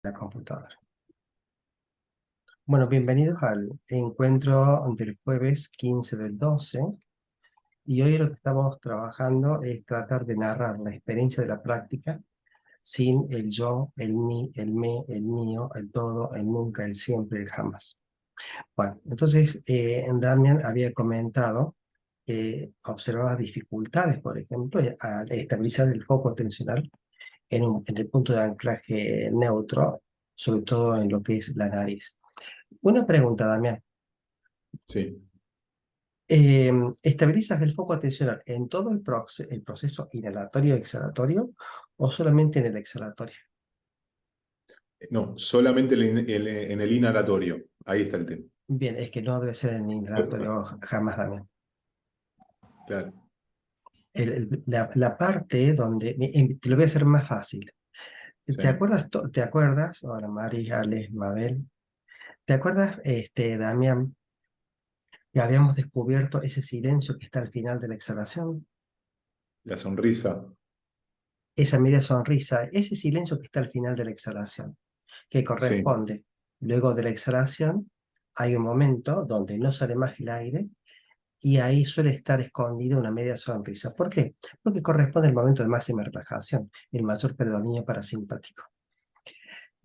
la computadora. Bueno, bienvenidos al encuentro del jueves 15 del 12. Y hoy lo que estamos trabajando es tratar de narrar la experiencia de la práctica sin el yo, el mí, el me, el mío, el todo, el nunca, el siempre, el jamás. Bueno, entonces Damian había comentado que observaba dificultades, por ejemplo, al estabilizar el foco atencional en el punto de anclaje neutro, sobre todo en lo que es la nariz. Una pregunta, Damián. Sí. Eh, ¿Estabilizas el foco atencional en todo el proceso inhalatorio y exhalatorio o solamente en el exhalatorio? No, solamente en el inhalatorio. Ahí está el tema. Bien, es que no debe ser en el inhalatorio jamás, Damián. Claro, La parte donde, te lo voy a hacer más fácil. sí. ¿Te acuerdas? Hola, Mari, Ale, Mabel. ¿Te acuerdas, Damián, que habíamos descubierto ese silencio que está al final de la exhalación? La sonrisa. Esa media sonrisa, ese silencio que está al final de la exhalación, que Sí, corresponde luego de la exhalación, hay un momento donde no sale más el aire y ahí suele estar escondida una media sonrisa. ¿Por qué? Porque corresponde al momento de máxima relajación, el mayor predominio parasimpático.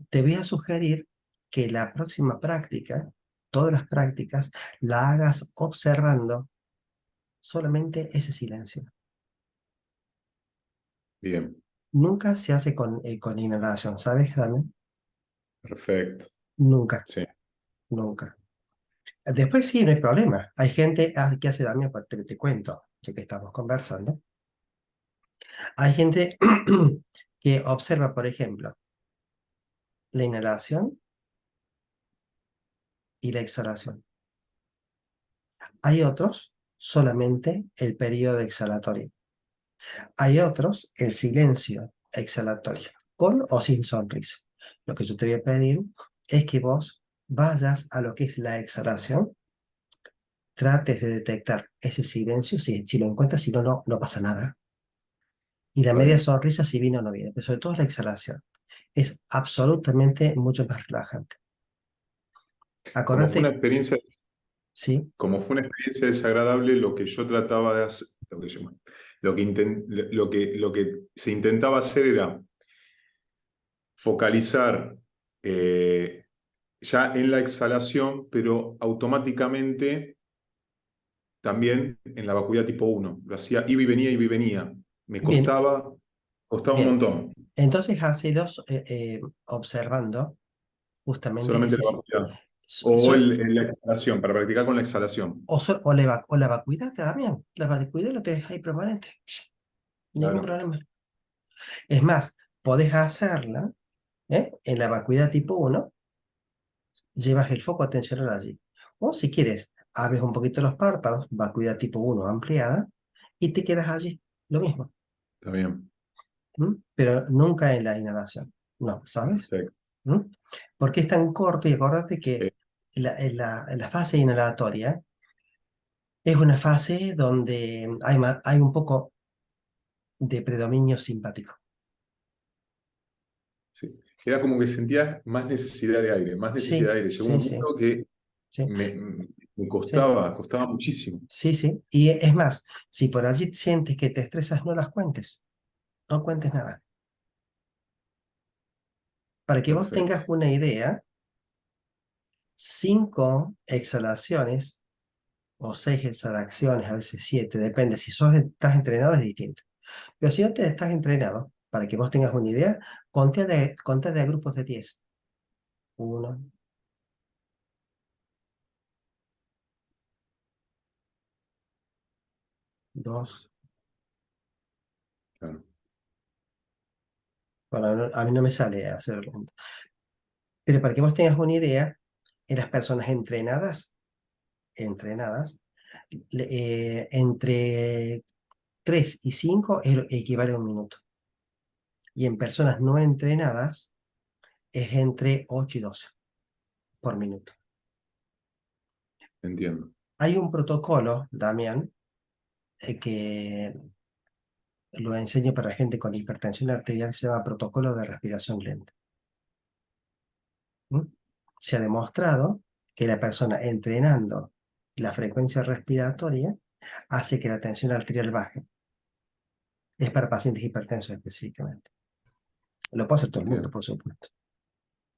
Te voy a sugerir que la próxima práctica, todas las prácticas, la hagas observando solamente ese silencio. bien, Nunca se hace con inhalación, ¿sabes, Dani? perfecto. Nunca, Sí, nunca. Después sí, no hay problema. Hay gente que hace daño, te cuento, ya que estamos conversando. Hay gente que observa, por ejemplo, la inhalación y la exhalación. Hay otros solamente el periodo exhalatorio. Hay otros el silencio exhalatorio, con o sin sonrisa. Lo que yo te voy a pedir es que vos vayas a lo que es la exhalación, trates de detectar ese silencio, si lo encuentras, si no, no pasa nada. Y la está media bien. sonrisa si viene o no viene, pero sobre todo la exhalación. Es absolutamente mucho más relajante. Como fue una Acordate, experiencia, sí, como fue una experiencia desagradable, lo que yo trataba de hacer, lo que se intentaba hacer era focalizar ya en la exhalación, pero automáticamente también en la vacuidad tipo uno. Lo hacía iba y venía. Me bien, costaba un bien. montón. Entonces hacelos observando justamente Solamente ese, la vacuidad. O la exhalación, para practicar con la exhalación. o la vacuidad también. La vacuidad lo tenés ahí permanente. Ningún Claro, problema. Es más, podés hacerla en la vacuidad tipo uno, llevas el foco atencional allí. O si quieres, abres un poquito los párpados, vacuidad tipo uno ampliada, y te quedas allí. Lo mismo. está bien. Pero nunca en la inhalación. No, ¿sabes? Perfecto. ¿Mm? Porque es tan corto y acordate que Eh, en la fase inhalatoria es una fase donde hay un poco de predominio simpático. sí. Era como que sentía más necesidad de aire, más necesidad Sí, de aire. Llegó un sí, sí, momento que sí, me, me sí, costaba muchísimo. sí, sí. Y es más, si por allí sientes que te estresas, no las cuentes. No cuentes nada. Para que vos Perfecto. tengas una idea, 5 exhalaciones o 6 exhalaciones, a veces 7, depende. Si estás entrenado es distinto. Pero si no te estás entrenado, para que vos tengas una idea, conté de a grupos de 10. Uno, dos. Claro. Bueno, a mí no me sale hacerlo. Pero para que vos tengas una idea, en las personas entrenadas, entre 3 y 5 equivale a un minuto. Y en personas no entrenadas es entre 8 y 12 por minuto. Entiendo. Hay un protocolo, Damián, que lo enseño para gente con hipertensión arterial, se llama protocolo de respiración lenta. ¿Mm? Se ha demostrado que la persona entrenando la frecuencia respiratoria hace que la tensión arterial baje. Es para pacientes hipertensos específicamente. Lo puede hacer todo el mundo, Entiendo. por supuesto.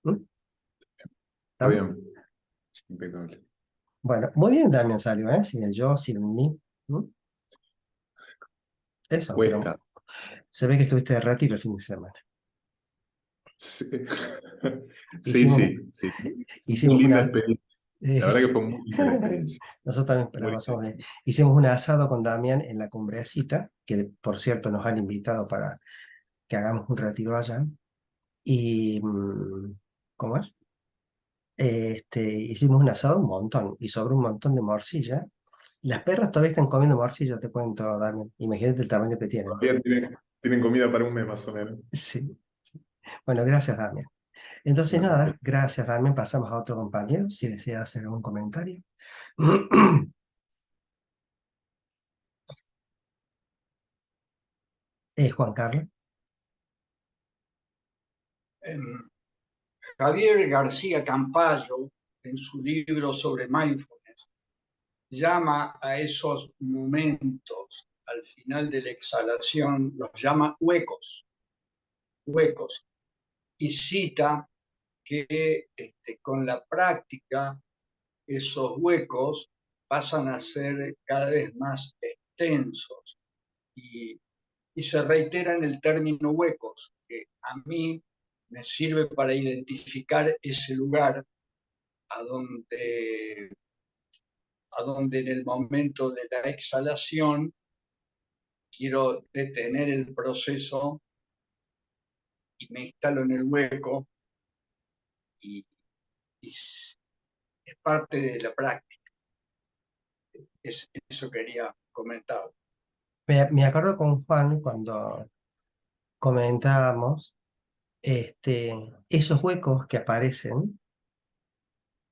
¿Mm? Está ¿Estamos? bien. Impecable. Bueno, muy bien también salió, ¿eh? Sin el yo, sin el mí. ¿Mm? Eso, pero Cuesta. se ve que estuviste de retiro el fin de semana. Sí, sí, Hicimos, sí, sí. Muy hicimos linda una... experiencia. La verdad que fue muy linda la experiencia. Nosotros también la Muy pasamos linda. bien. Hicimos un asado con Damián en la Cumbrecita, que por cierto nos han invitado para que hagamos un retiro allá. Y, ¿cómo es? Hicimos un asado un montón y sobre un montón de morcilla. Las perras todavía están comiendo morcilla, te cuento, Damián. Imagínate el tamaño que tienen. Todavía tienen comida para un mes más o menos. Sí. Bueno, gracias, Damián. Entonces, No, nada, gracias, Damián. Pasamos a otro compañero, si desea hacer algún comentario. Juan Carlos. Em, Javier García Campayo, en su libro sobre mindfulness, llama a esos momentos al final de la exhalación, los llama huecos, huecos, y cita que con la práctica esos huecos pasan a ser cada vez más extensos y, y se reitera en el término huecos, que a mí me sirve para identificar ese lugar a donde, a donde en el momento de la exhalación quiero detener el proceso y me instalo en el hueco y, y es parte de la práctica. Eso quería comentar. Me acuerdo con Juan cuando comentábamos esos huecos que aparecen,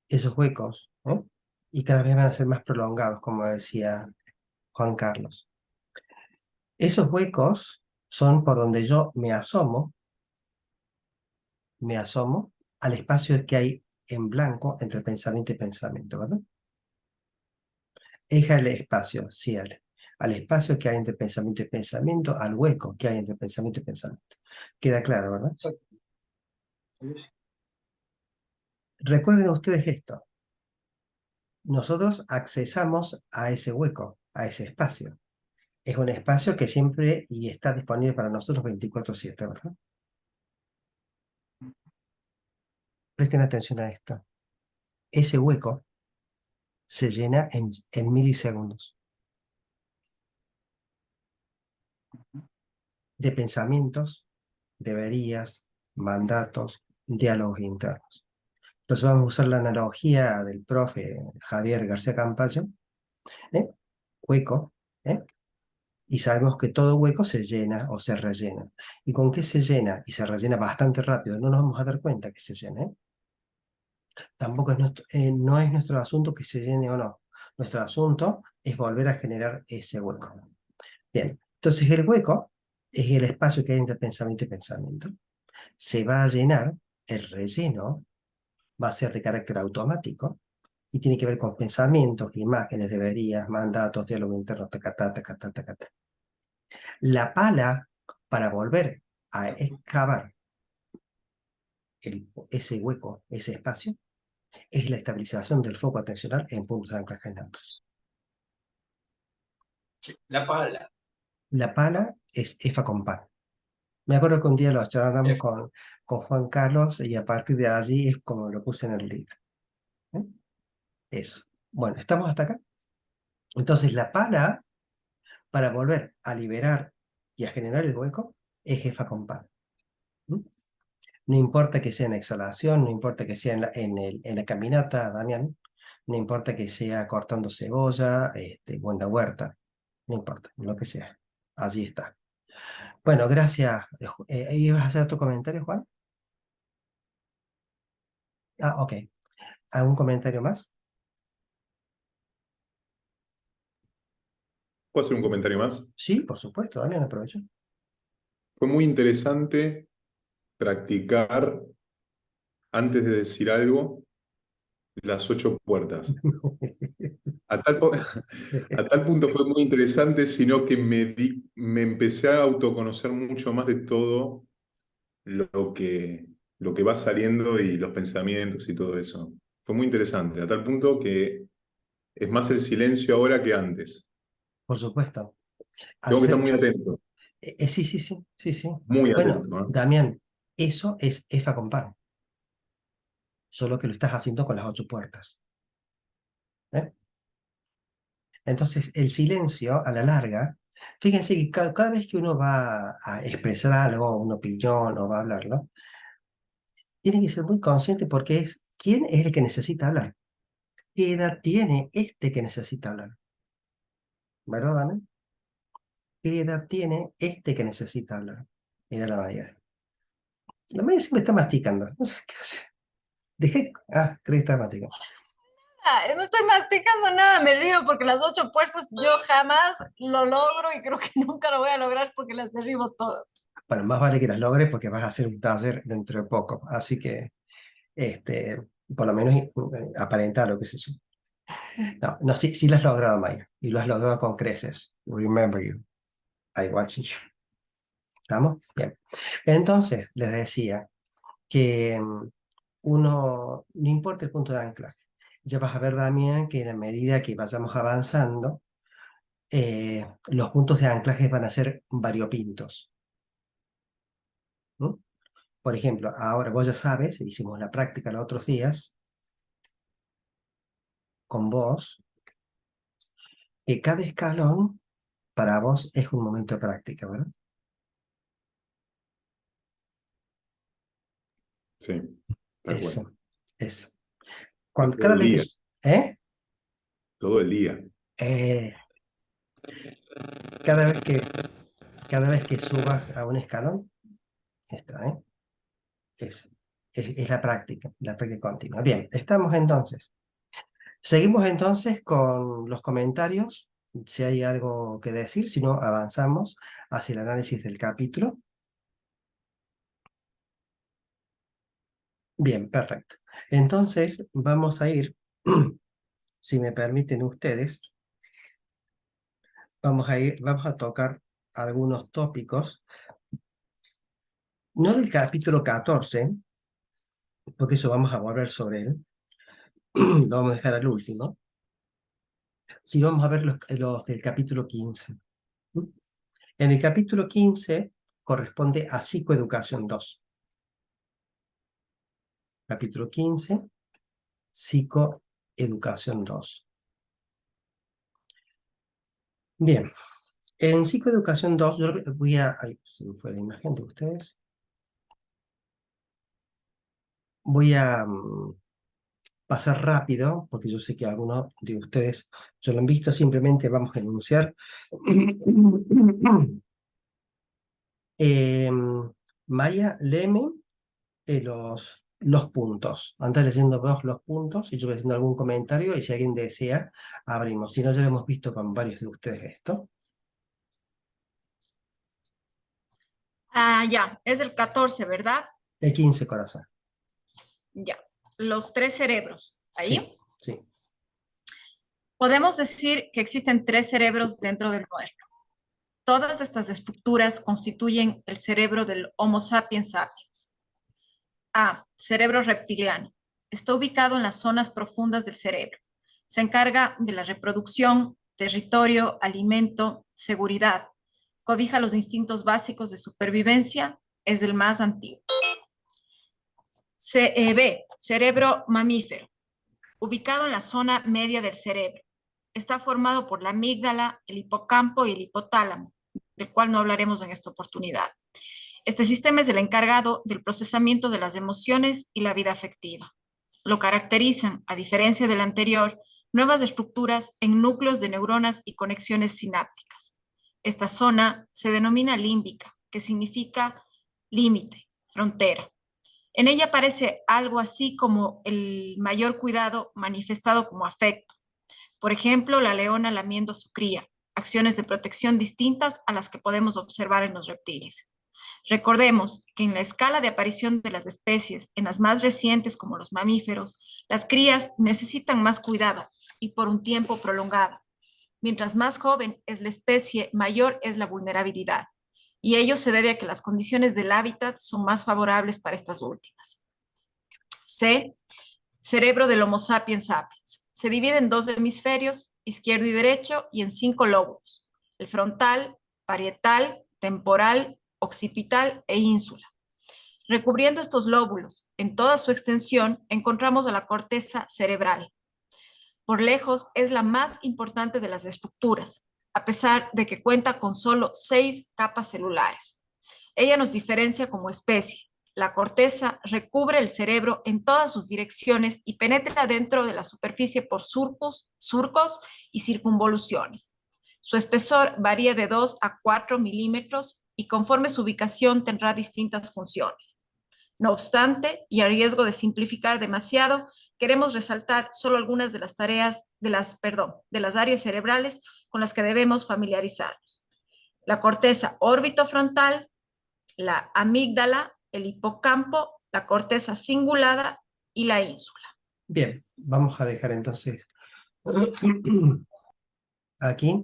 esos huecos, ¿no? Y cada vez van a ser más prolongados, como decía Juan Carlos. Esos huecos son por donde yo me asomo al espacio que hay en blanco entre pensamiento y pensamiento, ¿verdad? Es el espacio, sí, al espacio que hay entre pensamiento y pensamiento, al hueco que hay entre pensamiento y pensamiento. Queda claro, ¿verdad? Recuerden ustedes esto. Nosotros accesamos a ese hueco, a ese espacio. Es un espacio que siempre y está disponible para nosotros 24/7, ¿verdad? Presten atención a esto. Ese hueco se llena en milisegundos de pensamientos, deberías, mandatos, diálogos internos. Entonces vamos a usar la analogía del profe Javier García Campayo, ¿eh? Hueco, ¿eh? Y sabemos que todo hueco se llena o se rellena. ¿Y con qué se llena? Y se rellena bastante rápido. No nos vamos a dar cuenta que se llene. Tampoco es no es nuestro asunto que se llene o no. Nuestro asunto es volver a generar ese hueco. Bien, entonces el hueco es el espacio que hay entre pensamiento y pensamiento. Se va a llenar, el relleno va a ser de carácter automático y tiene que ver con pensamientos, imágenes, deberías, mandatos, diálogo interno, tacatá, tacatá, tacatá. La pala para volver a excavar ese hueco, ese espacio, es la estabilización del foco atencional en puntos de anclaje neutros. Sí, la pala. La pala es EFA con pan. Me acuerdo que un día lo charlamos con Juan Carlos y a partir de allí es como lo puse en el libro. ¿Eh? Eso. Bueno, ¿estamos hasta acá? Entonces la pala para volver a liberar y a generar el hueco es EFA con pan. ¿Mm? No importa que sea en exhalación, no importa que sea en la caminata, Damián, no importa que sea cortando cebolla, o en la huerta, no importa, lo que sea. Allí está. Bueno, gracias. ¿Ibas a hacer tu comentario, Juan? Ah, ok. ¿Algún comentario más? ¿Puedo hacer un comentario más? Sí, por supuesto, Damián, aprovecho. Fue muy interesante practicar antes de decir algo, las 8 puertas. A tal, po- a tal punto fue muy interesante, sino que me empecé a autoconocer mucho más de todo lo que, lo que va saliendo y los pensamientos y todo eso. Fue muy interesante, a tal punto que es más el silencio ahora que antes. Por supuesto. Tengo que estar Hacer, muy atento, sí, sí, sí, sí, sí. muy Bueno, atento, ¿eh? Damián, eso es EFA con pan, solo que lo estás haciendo con las 8 puertas. ¿Eh? Entonces, el silencio, a la larga, fíjense que cada vez que uno va a expresar algo, una opinión o va a hablarlo, tiene que ser muy consciente porque es quién es el que necesita hablar. ¿Qué edad tiene este que necesita hablar? ¿Verdad, Damián? ¿Qué edad tiene este que necesita hablar? Mira la Maya. La Maya siempre está masticando. No sé qué hace. Dejé. Ah, creí que estaba masticando. No estoy masticando nada, me río porque las 8 puertas yo jamás lo logro y creo que nunca lo voy a lograr porque las derribo todas. Bueno, más vale que las logres porque vas a hacer un taller dentro de poco. Así que, este, por lo menos aparentar lo que sé yo. No, no, sí, sí lo has logrado, Maya. Y lo has logrado con creces. Remember you. I watching you. ¿Estamos? Bien. Entonces, les decía que uno, no importa el punto de anclaje. Ya vas a ver, Damián, que en la medida que vayamos avanzando, los puntos de anclaje van a ser variopintos. ¿Mm? Por ejemplo, ahora vos ya sabes, hicimos la práctica los otros días con vos, que cada escalón para vos es un momento de práctica, ¿verdad? Sí, tal cual. Eso, eso. Es Cuando, todo cada el vez día, que... ¿Eh? todo el día. Eh, cada vez que subas a un escalón, está, ¿eh? Es, es la práctica continua. Bien, estamos entonces. Seguimos entonces con los comentarios, si hay algo que decir, si no, avanzamos hacia el análisis del capítulo. Bien, perfecto. Entonces, vamos a ir, si me permiten ustedes, vamos a tocar algunos tópicos, no del capítulo 14, porque eso vamos a volver sobre él, lo vamos a dejar al último, sino vamos a ver los del capítulo 15. En el capítulo 15 corresponde a Psicoeducación 2. Capítulo 15, Psicoeducación 2. Bien, en Psicoeducación 2, yo voy a... Ay, se me fue la imagen de ustedes. Voy a pasar rápido, porque yo sé que algunos de ustedes ya lo han visto, simplemente vamos a enunciar. Maya, léeme los puntos. Antes leyendo vos los puntos y yo voy haciendo algún comentario y si alguien desea, abrimos. Si no, ya lo hemos visto con varios de ustedes esto. Ah, ya, es el 14, ¿verdad? El 15, corazón. Ya. Los 3 cerebros. Ahí. Sí, sí. Podemos decir que existen 3 cerebros dentro del nuestro. Todas estas estructuras constituyen el cerebro del Homo sapiens sapiens. A. Cerebro reptiliano. Está ubicado en las zonas profundas del cerebro. Se encarga de la reproducción, territorio, alimento, seguridad. Cobija los instintos básicos de supervivencia. Es el más antiguo. B. Cerebro mamífero. Ubicado en la zona media del cerebro. Está formado por la amígdala, el hipocampo y el hipotálamo, del cual no hablaremos en esta oportunidad. Este sistema es el encargado del procesamiento de las emociones y la vida afectiva. Lo caracterizan, a diferencia del anterior, nuevas estructuras en núcleos de neuronas y conexiones sinápticas. Esta zona se denomina límbica, que significa límite, frontera. En ella aparece algo así como el mayor cuidado manifestado como afecto. Por ejemplo, la leona lamiendo a su cría, acciones de protección distintas a las que podemos observar en los reptiles. Recordemos que en la escala de aparición de las especies, en las más recientes como los mamíferos, las crías necesitan más cuidado y por un tiempo prolongado. Mientras más joven es la especie, mayor es la vulnerabilidad. Y ello se debe a que las condiciones del hábitat son más favorables para estas últimas. C. Cerebro del Homo sapiens sapiens. Se divide en 2 hemisferios, izquierdo y derecho, y en 5 lóbulos: el frontal, parietal, temporal, occipital e ínsula. Recubriendo estos lóbulos en toda su extensión, encontramos a la corteza cerebral. Por lejos es la más importante de las estructuras, a pesar de que cuenta con solo 6 capas celulares. Ella nos diferencia como especie. La corteza recubre el cerebro en todas sus direcciones y penetra dentro de la superficie por surcos y circunvoluciones. Su espesor varía de 2 a 4 milímetros y conforme su ubicación tendrá distintas funciones. No obstante, y a riesgo de simplificar demasiado, queremos resaltar solo algunas de las tareas, de las áreas cerebrales con las que debemos familiarizarnos: la corteza orbitofrontal, la amígdala, el hipocampo, la corteza cingulada y la ínsula. Bien, vamos a dejar entonces aquí.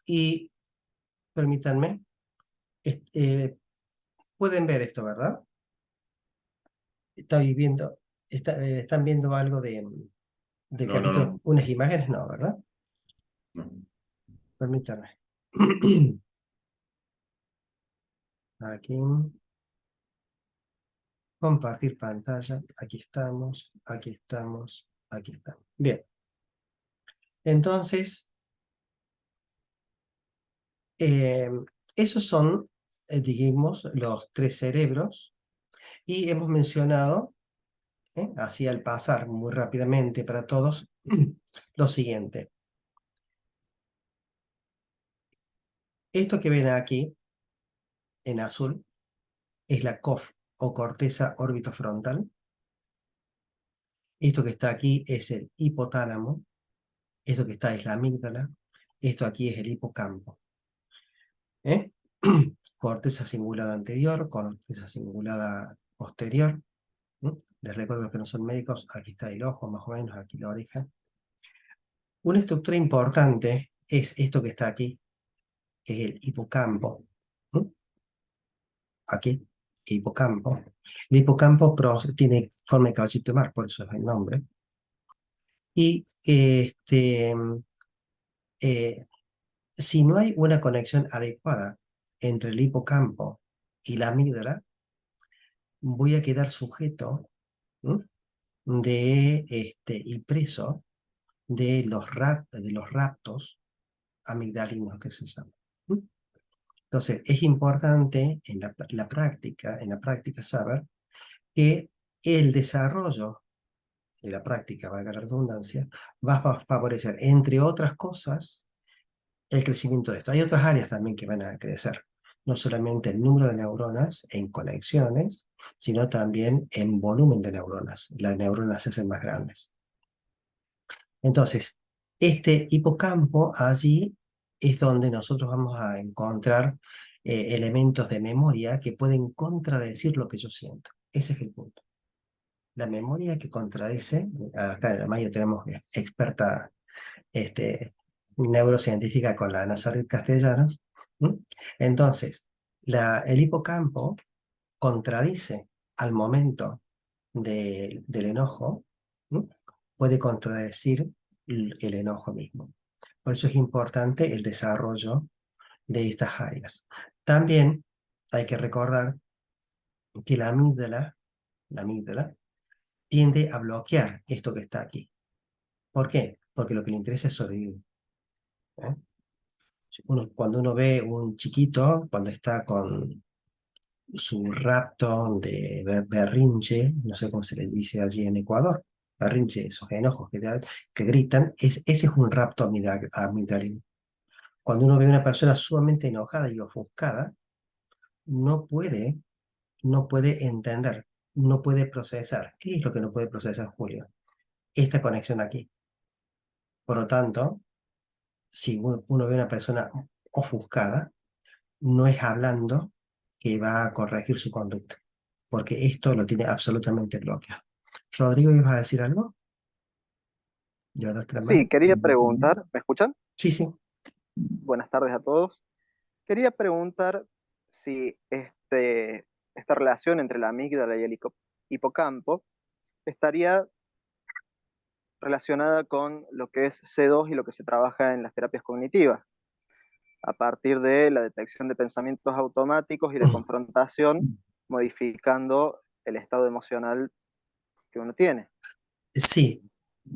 Y permítanme, pueden ver esto, ¿verdad? Están viendo algo de No, capítulo, no. unas imágenes, no, ¿verdad? No. Permítanme. Aquí. Compartir pantalla. Aquí estamos, aquí estamos, aquí estamos. Bien. Entonces, esos son, dijimos, los 3 cerebros. Y hemos mencionado, así al pasar muy rápidamente para todos, lo siguiente. Esto que ven aquí, en azul, es la COF o corteza orbitofrontal. Esto que está aquí es el hipotálamo. Esto que está es la amígdala. Esto aquí es el hipocampo. Corteza cingulada anterior, corteza cingulada posterior. Les recuerdo que no son médicos, aquí está el ojo, más o menos, aquí la oreja. Una estructura importante es esto que está aquí, que es el hipocampo. Aquí, hipocampo. El hipocampo tiene forma de caballito de mar, por eso es el nombre. Y si no hay una conexión adecuada entre el hipocampo y la amígdala, voy a quedar sujeto y preso de los raptos amigdalinos que se llaman. Entonces, es importante en la práctica saber que el desarrollo de la práctica, valga la redundancia, va a favorecer, entre otras cosas, el crecimiento de esto. Hay otras áreas también que van a crecer, no solamente el número de neuronas en conexiones, sino también en volumen de neuronas. Las neuronas se hacen más grandes. Entonces, este hipocampo allí es donde nosotros vamos a encontrar elementos de memoria que pueden contradecir lo que yo siento. Ese es el punto. La memoria que contradice, acá en la Maya tenemos experta neurocientífica con la Nazaret Castellanos. Entonces, el hipocampo contradice al momento del enojo, puede contradecir el enojo mismo. Por eso es importante el desarrollo de estas áreas. También hay que recordar que la amígdala tiende a bloquear esto que está aquí. ¿Por qué? Porque lo que le interesa es sobrevivir. Cuando uno ve un chiquito, cuando está con su rapto de berrinche, no sé cómo se le dice allí en Ecuador, berrinche, esos enojos que gritan, ese es un rapto amigdalino. Cuando uno ve a una persona sumamente enojada y ofuscada, no puede entender, no puede procesar. ¿Qué es lo que no puede procesar, Julio? Esta conexión aquí. Por lo tanto, si uno ve a una persona ofuscada, no es hablando que va a corregir su conducta, porque esto lo tiene absolutamente bloqueado. Rodrigo, ¿ibas a decir algo? ¿Levantaste la mano? Sí, quería preguntar, ¿me escuchan? Sí, sí. Buenas tardes a todos. Quería preguntar si esta relación entre la amígdala y el hipocampo estaría relacionada con lo que es C2 y lo que se trabaja en las terapias cognitivas, a partir de la detección de pensamientos automáticos y de confrontación, modificando el estado emocional que uno tiene. Sí,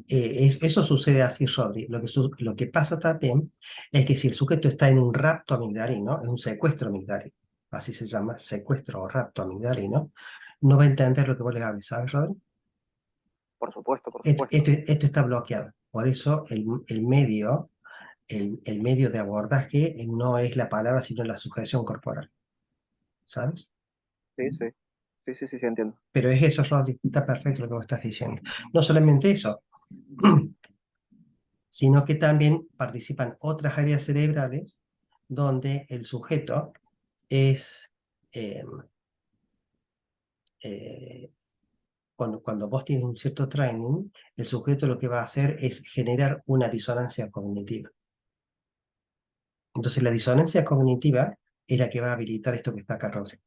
eso sucede así, Rodri. Lo que pasa también es que si el sujeto está en un rapto amigdalino, es un secuestro amigdalino, así se llama, secuestro o rapto amigdalino, no va a entender lo que vos le hables, ¿sabes, Rodri? Por supuesto, por Esto, supuesto. esto está bloqueado. Por eso el medio de abordaje no es la palabra, sino la sujeción corporal, ¿sabes? Sí, sí, sí, sí, sí, sí, entiendo. Pero es eso, Rodri, está perfecto lo que vos estás diciendo. No solamente eso, sino que también participan otras áreas cerebrales donde el sujeto es, eh, eh, cuando vos tienes un cierto training, el sujeto lo que va a hacer es generar una disonancia cognitiva. Entonces la disonancia cognitiva es la que va a habilitar esto que está acá, Rodri.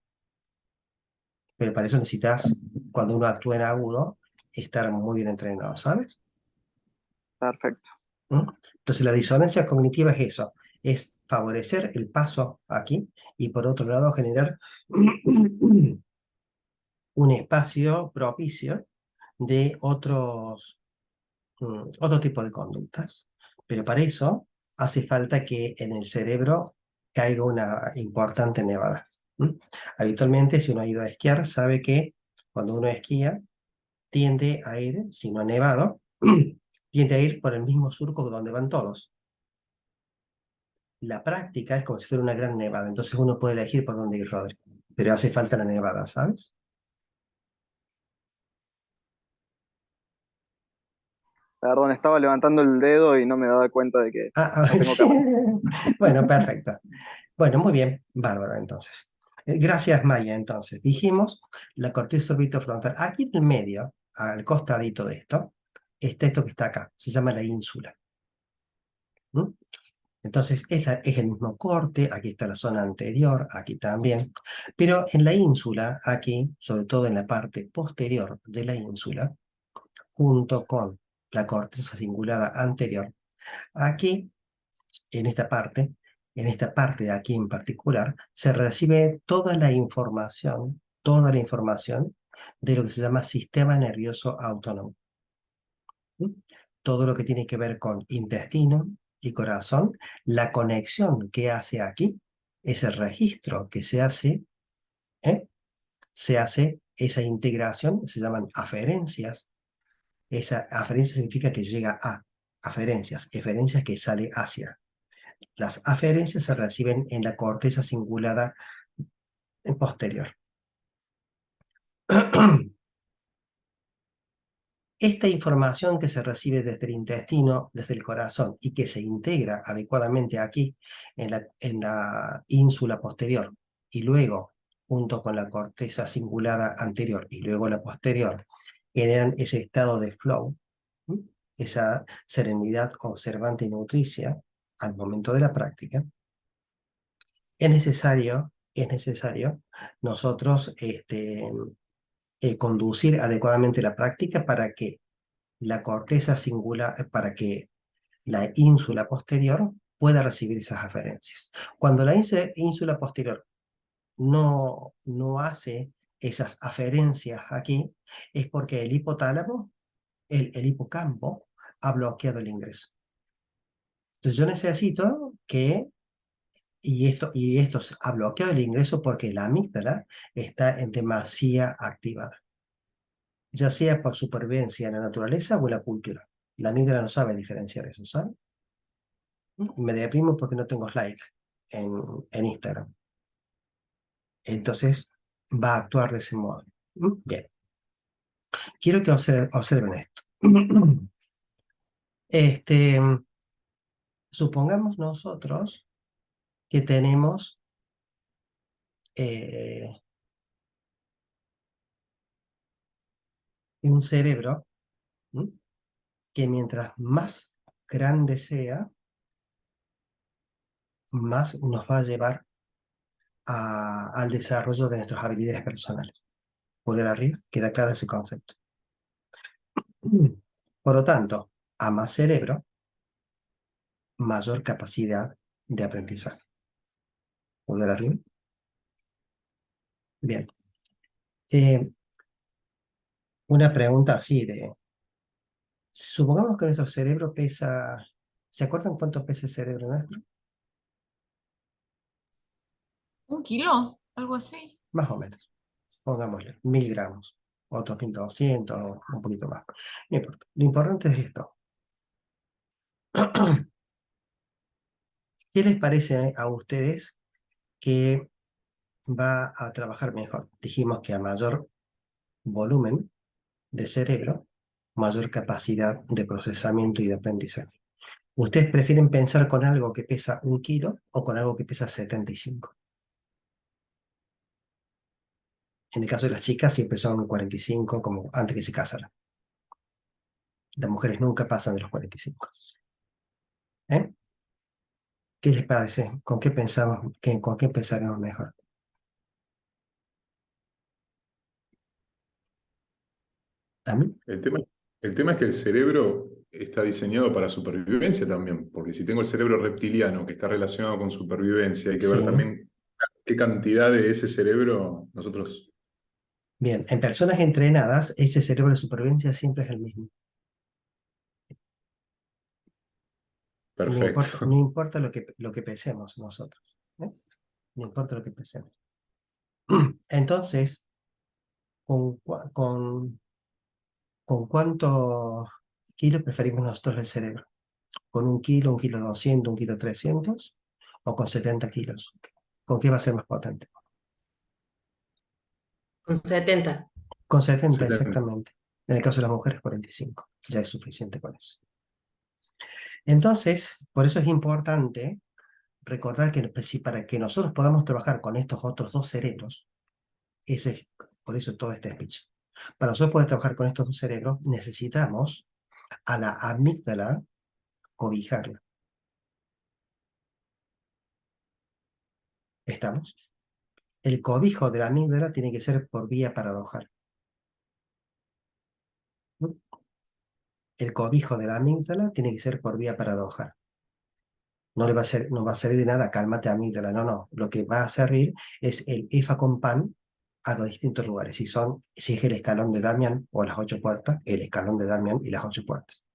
Pero para eso necesitas, cuando uno actúa en agudo, estar muy bien entrenado, ¿sabes? Perfecto. ¿Mm? Entonces la disonancia cognitiva es eso, es favorecer el paso aquí y por otro lado generar un espacio propicio de otro tipo de conductas. Pero para eso hace falta que en el cerebro caiga una importante nevada. ¿Mm? Habitualmente, si uno ha ido a esquiar, sabe que cuando uno esquía, tiende a ir, si no ha nevado, tiende a ir por el mismo surco donde van todos. La práctica es como si fuera una gran nevada, entonces uno puede elegir por dónde ir, Rodri. Pero hace falta la nevada, ¿sabes? Perdón, estaba levantando el dedo y no me daba cuenta de que no tengo Sí. cámara. Bueno, perfecto. Bueno, muy bien, bárbaro, entonces. Gracias, Maya, entonces. Dijimos la corteza orbitofrontal. Aquí en el medio, al costadito de esto, está esto que está acá, se llama la ínsula. ¿Mm? Entonces, es el mismo corte, aquí está la zona anterior, aquí también, pero en la ínsula, aquí, sobre todo en la parte posterior de la ínsula, junto con la corteza cingulada anterior, aquí, en esta parte de aquí en particular, se recibe toda la información de lo que se llama sistema nervioso autónomo. ¿Mm? Todo lo que tiene que ver con intestino y corazón, la conexión que hace aquí, ese registro que ¿eh? Se hace esa integración, se llaman aferencias. Esa aferencia significa que llega a aferencias, eferencias que sale hacia. Las aferencias se reciben en la corteza cingulada posterior. Esta información que se recibe desde el intestino, desde el corazón y que se integra adecuadamente aquí en la ínsula posterior y luego junto con la corteza cingulada anterior y luego la posterior, generan ese estado de flow, ¿sí? Esa serenidad observante y nutricia al momento de la práctica. Es necesario nosotros conducir adecuadamente la práctica para que la corteza singular, para que la ínsula posterior pueda recibir esas aferencias. Cuando la ínsula posterior no hace esas aferencias aquí, es porque el hipotálamo, el hipocampo, ha bloqueado el ingreso. Entonces yo necesito que, y esto ha bloqueado el ingreso porque la amígdala está en demasía activada, ya sea por supervivencia en la naturaleza o en la cultura. La amígdala no sabe diferenciar eso, ¿sabes? Me deprimo porque no tengo like en Instagram. Entonces va a actuar de ese modo. Bien. Quiero que observen esto. Supongamos nosotros que tenemos eh, un cerebro, ¿m? Que mientras más grande sea, más nos va a llevar al desarrollo de nuestras habilidades personales. Pulgar arriba, queda claro ese concepto. Por lo tanto, a más cerebro, mayor capacidad de aprendizaje. Pulgar arriba. Bien. Una pregunta así de... Supongamos que nuestro cerebro pesa... ¿Se acuerdan cuánto pesa el cerebro nuestro? 1 kilo, algo así. Más o menos. Pongámosle 1000 gramos. Otros 1200, un poquito más. No importa. Lo importante es esto. ¿Qué les parece a ustedes que va a trabajar mejor? Dijimos que a mayor volumen de cerebro, mayor capacidad de procesamiento y de aprendizaje. ¿Ustedes prefieren pensar con algo que pesa 1 kilo o con algo que pesa 75? En el caso de las chicas siempre son 45, como antes que se casaran. Las mujeres nunca pasan de los 45. ¿Eh? ¿Qué les parece? ¿Con qué pensamos? ¿Con qué pensaremos mejor? ¿A mí? El tema es que el cerebro está diseñado para supervivencia también, porque si tengo el cerebro reptiliano que está relacionado con supervivencia, hay que ver Sí. también qué cantidad de ese cerebro nosotros... Bien, en personas entrenadas, ese cerebro de supervivencia siempre es el mismo. No importa, no Perfecto. importa lo que pensemos nosotros. ¿Eh? No importa lo que pensemos. Entonces, ¿con, con cuántos kilos preferimos nosotros el cerebro? ¿Con 1 kilo, 1,2 kg, 1,3 kg o con 70 kilos? ¿Con qué va a ser más potente? Con 70. Con 70 70. exactamente. En el caso de las mujeres, 45. Ya es suficiente con eso. Entonces, por eso es importante recordar que para que nosotros podamos trabajar con estos otros dos cerebros, por eso todo este speech, para nosotros poder trabajar con estos dos cerebros, necesitamos a la amígdala cobijarla. ¿Estamos? El cobijo de la amígdala tiene que ser por vía paradojal. ¿Mm? El cobijo de la amígdala tiene que ser por vía paradojal. No le va a ser, no va a servir de nada, cálmate amígdala, no, no. Lo que va a servir es el EFA con pan a dos distintos lugares. Si es el escalón de Damián o las 8 puertas, el escalón de Damián y las 8 puertas.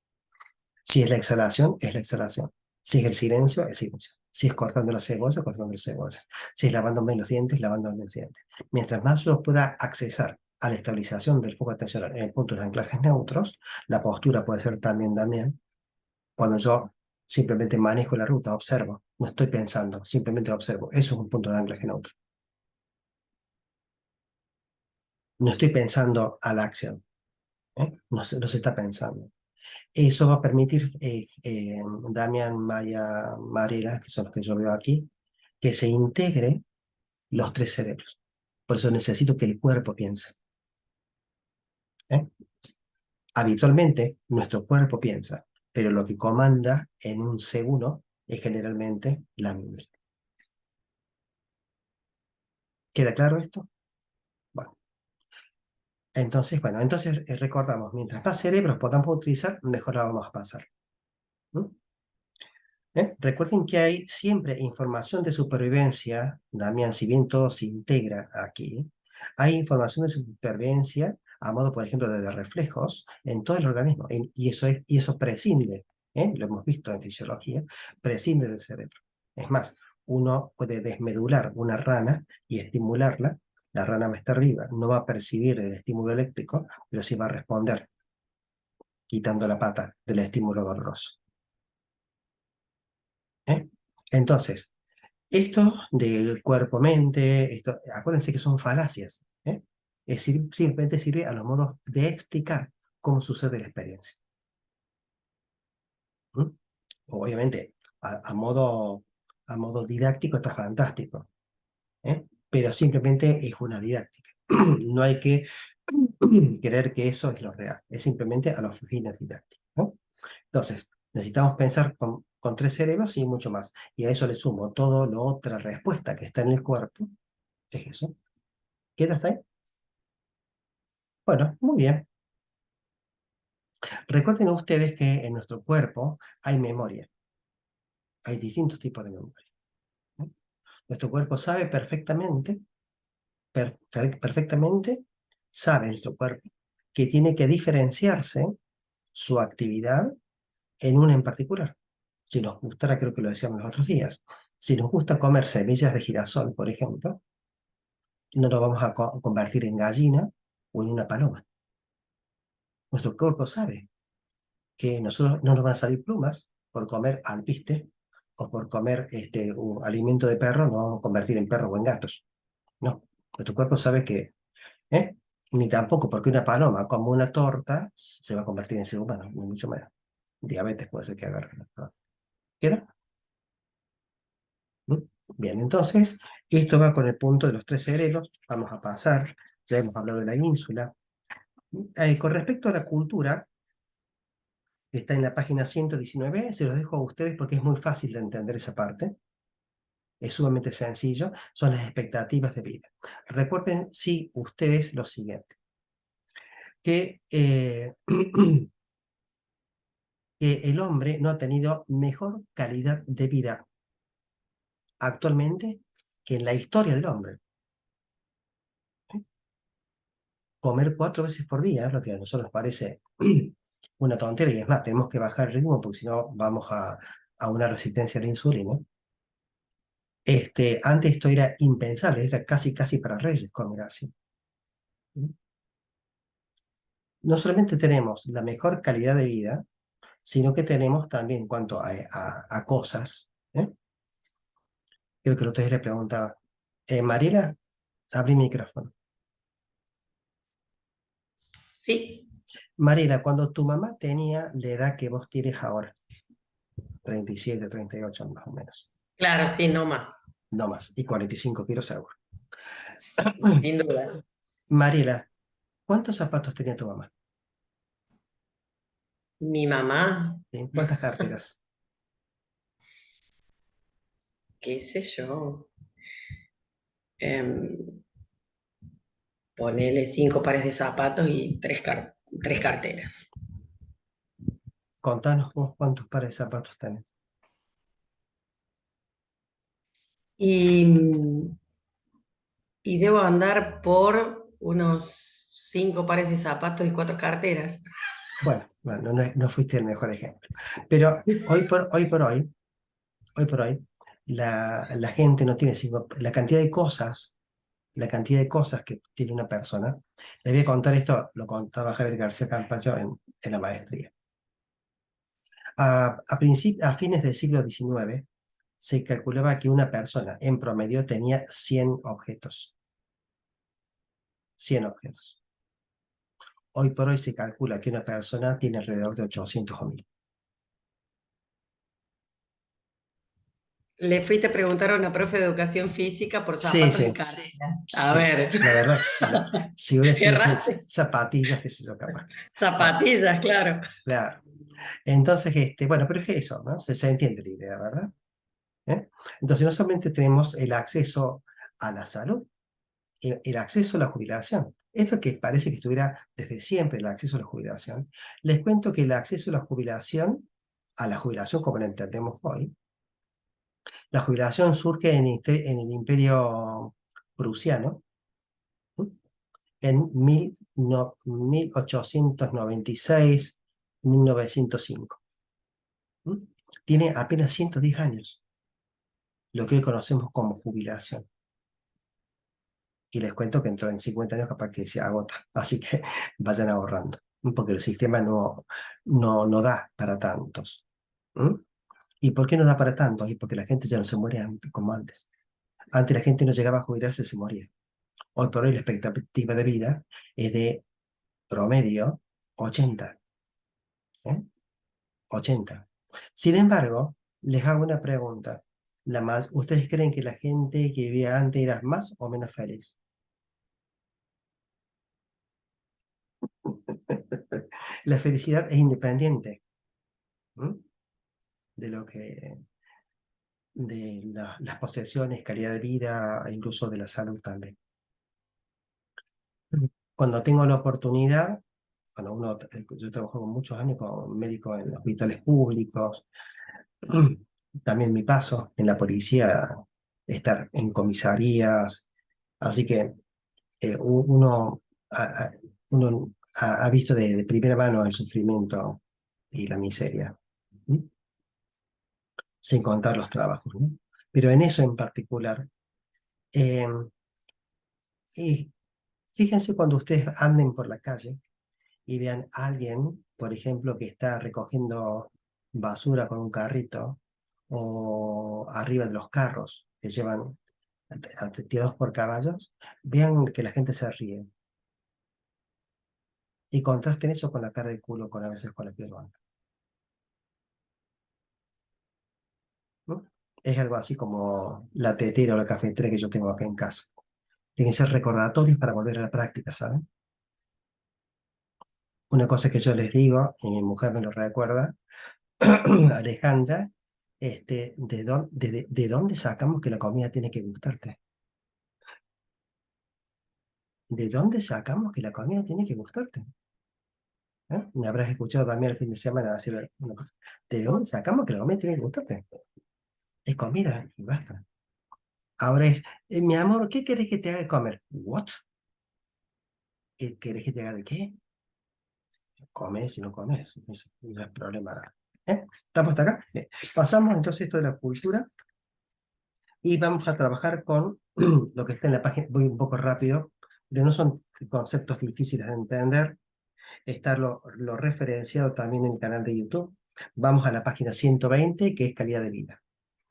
Si es la exhalación, es la exhalación. Si es el silencio, es silencio. Si es cortando la cebolla, cortando la cebolla. Si es lavándome los dientes, lavándome los dientes. Mientras más yo pueda accesar a la estabilización del foco atencional en el punto de anclajes neutros, la postura puede ser también, cuando yo simplemente manejo la ruta, observo, no estoy pensando, simplemente observo. Eso es un punto de anclaje neutro. No estoy pensando a la acción, ¿eh? No se está pensando. Eso va a permitir, Damián, Maya, Mariela, que son los que yo veo aquí, que se integre los tres cerebros. Por eso necesito que el cuerpo piense. ¿Eh? Habitualmente, nuestro cuerpo piensa, pero lo que comanda en un C1 es generalmente la mente. ¿Queda claro esto? Bueno, entonces recordamos, mientras más cerebros podamos utilizar, mejor la vamos a pasar. ¿Mm? Recuerden que hay siempre información de supervivencia, Damián, si bien todo se integra aquí, hay información de supervivencia a modo, por ejemplo, de reflejos en todo el organismo, y eso prescinde, lo hemos visto en fisiología, prescinde del cerebro. Es más, uno puede desmedular una rana y estimularla, la rana va a estar viva, no va a percibir el estímulo eléctrico, pero sí va a responder, quitando la pata del estímulo doloroso. Entonces, esto del cuerpo-mente, acuérdense que son falacias. Simplemente sirve a los modos de explicar cómo sucede la experiencia. ¿Mm? Obviamente, a modo didáctico está fantástico. pero simplemente es una didáctica. No hay que creer que eso es lo real, es simplemente a los fines didácticos, ¿no? Entonces, necesitamos pensar con 3 cerebros y mucho más. Y a eso le sumo todo lo otra respuesta que está en el cuerpo, es eso. ¿Queda hasta ahí? Bueno, muy bien. Recuerden ustedes que en nuestro cuerpo hay memoria. Hay distintos tipos de memoria, ¿no? Nuestro cuerpo sabe perfectamente, perfectamente, sabe nuestro cuerpo que tiene que diferenciarse su actividad en una en particular. Si nos gustara, creo que lo decíamos los otros días, si nos gusta comer semillas de girasol, por ejemplo, no nos vamos a convertir en gallina o en una paloma. Nuestro cuerpo sabe que nosotros no nos van a salir plumas por comer alpiste o por comer un alimento de perro, nos vamos a convertir en perros o en gatos. No, nuestro cuerpo sabe que, ¿eh? Ni tampoco porque una paloma como una torta se va a convertir en ser humano, ni mucho menos. Diabetes puede ser que agarre. ¿Queda? ¿Mm? Bien, entonces, esto va con el punto de los 3 cerebros. Vamos a pasar, ya hemos hablado de la ínsula. Con respecto a la cultura, que está en la página 119, se los dejo a ustedes porque es muy fácil de entender esa parte. Es sumamente sencillo, son las expectativas de vida. Recuerden, sí, ustedes lo siguiente, que, que el hombre no ha tenido mejor calidad de vida actualmente que en la historia del hombre. Comer 4 veces por día, lo que a nosotros nos parece una tontería, y es más, tenemos que bajar el ritmo porque si no vamos a una resistencia a la insulina. Antes esto era impensable, era casi para reyes comer así. No solamente tenemos la mejor calidad de vida, sino que tenemos también en cuanto a cosas. Creo que el otro día le preguntaba, Mariela, abrí micrófono. Sí, Mariela, cuando tu mamá tenía la edad que vos tienes ahora, 37, 38 más o menos, claro, sí, no más, no más, y 45 kilos seguro. sin duda. Mariela, ¿cuántos zapatos tenía tu mamá? Mi mamá, ¿Sí? ¿Cuántas carteras? qué sé yo, em, ponele 5 pares de zapatos y tres carteras. Contanos vos cuántos pares de zapatos tenés. Y, y debo andar por unos 5 pares de zapatos y 4 carteras. Bueno, no fuiste el mejor ejemplo. Pero hoy por hoy, la gente no tiene la cantidad de cosas, que tiene una persona. Les voy a contar esto, lo contaba Javier García Campayo en la maestría. A fines del siglo XIX, se calculaba que una persona en promedio tenía 100 objetos. 100 objetos. Hoy por hoy se calcula que una persona tiene alrededor de 800 o 1000. Le fuiste a preguntar a una profe de educación física por Sí, zapatos y sí, carteras. A sí. ver, La verdad, si hubiera qué sido raro. zapatillas, qué sé yo, capaz. Bueno, Zapatillas, claro. claro. Entonces, bueno, pero es eso, ¿no? Se entiende la idea, ¿verdad? Entonces, no solamente tenemos el acceso a la salud, el acceso a la jubilación. Esto que parece que estuviera desde siempre, el acceso a la jubilación. Les cuento que el acceso a la jubilación como la entendemos hoy, la jubilación surge en el Imperio Prusiano, ¿sí? En 1896-1905. ¿Sí? Tiene apenas 110 años, lo que hoy conocemos como jubilación. Y les cuento que dentro de 50 años capaz que se agota. Así que vayan ahorrando, porque el sistema no da para tantos. ¿Mm? ¿Y por qué no da para tantos? Y porque la gente ya no se muere como antes. Antes la gente no llegaba a jubilarse, se moría. Hoy por hoy la expectativa de vida es de promedio 80. 80. Sin embargo, les hago una pregunta. ¿Ustedes creen que la gente que vivía antes era más o menos feliz? La felicidad es independiente, ¿m? de lo que, las posesiones, calidad de vida, e incluso de la salud también. Cuando tengo la oportunidad, bueno, yo trabajo con muchos años como médico en hospitales públicos, también mi paso en la policía, estar en comisarías, así que uno, uno ha visto de primera mano el sufrimiento y la miseria, ¿m? Sin contar los trabajos, ¿no? Pero en eso en particular, eh, y fíjense cuando ustedes anden por la calle y vean a alguien, por ejemplo, que está recogiendo basura con un carrito o arriba de los carros que llevan tirados por caballos, vean que la gente se ríe y contrasten eso con la cara de culo con a veces con la que lo anda, ¿no? Es algo así como la tetera o la cafetera que yo tengo acá en casa. Tienen que ser recordatorios para volver a la práctica, ¿saben? Una cosa que yo les digo, y mi mujer me lo recuerda, Alejandra, ¿de dónde sacamos que la comida tiene que gustarte? ¿De dónde sacamos que la comida tiene que gustarte? ¿Eh? Me habrás escuchado también el fin de semana decir una cosa. ¿De dónde sacamos que la comida tiene que gustarte? Es comida y basta. Ahora es, mi amor, ¿qué querés que te haga de comer? ¿What? ¿Qué querés que te haga de qué? Comes y no comes. Eso no es problema. ¿Eh? ¿Estamos hasta acá? Bien. Pasamos entonces esto de la cultura y vamos a trabajar con lo que está en la página. Voy un poco rápido, pero no son conceptos difíciles de entender. Está lo referenciado también en el canal de YouTube. Vamos a la página 120, que es calidad de vida.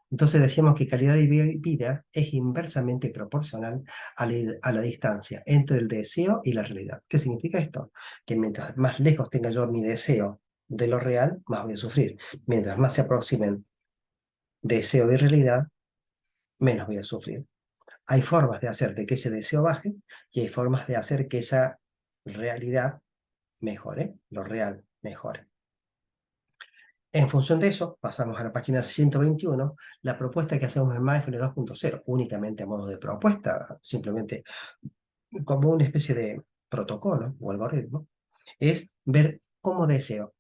Entonces decíamos que calidad de vida es inversamente proporcional a la distancia entre el deseo y la realidad. ¿Qué significa esto? Que mientras más lejos tenga yo mi deseo de lo real, más voy a sufrir. Mientras más se aproximen deseo y realidad, menos voy a sufrir. Hay formas de hacer de que ese deseo baje y hay formas de hacer que esa realidad mejore, lo real mejore. En función de eso, pasamos a la página 121, la propuesta que hacemos en Mindfulness 2.0, únicamente a modo de propuesta, simplemente como una especie de protocolo o algoritmo, es ver cómo deseo.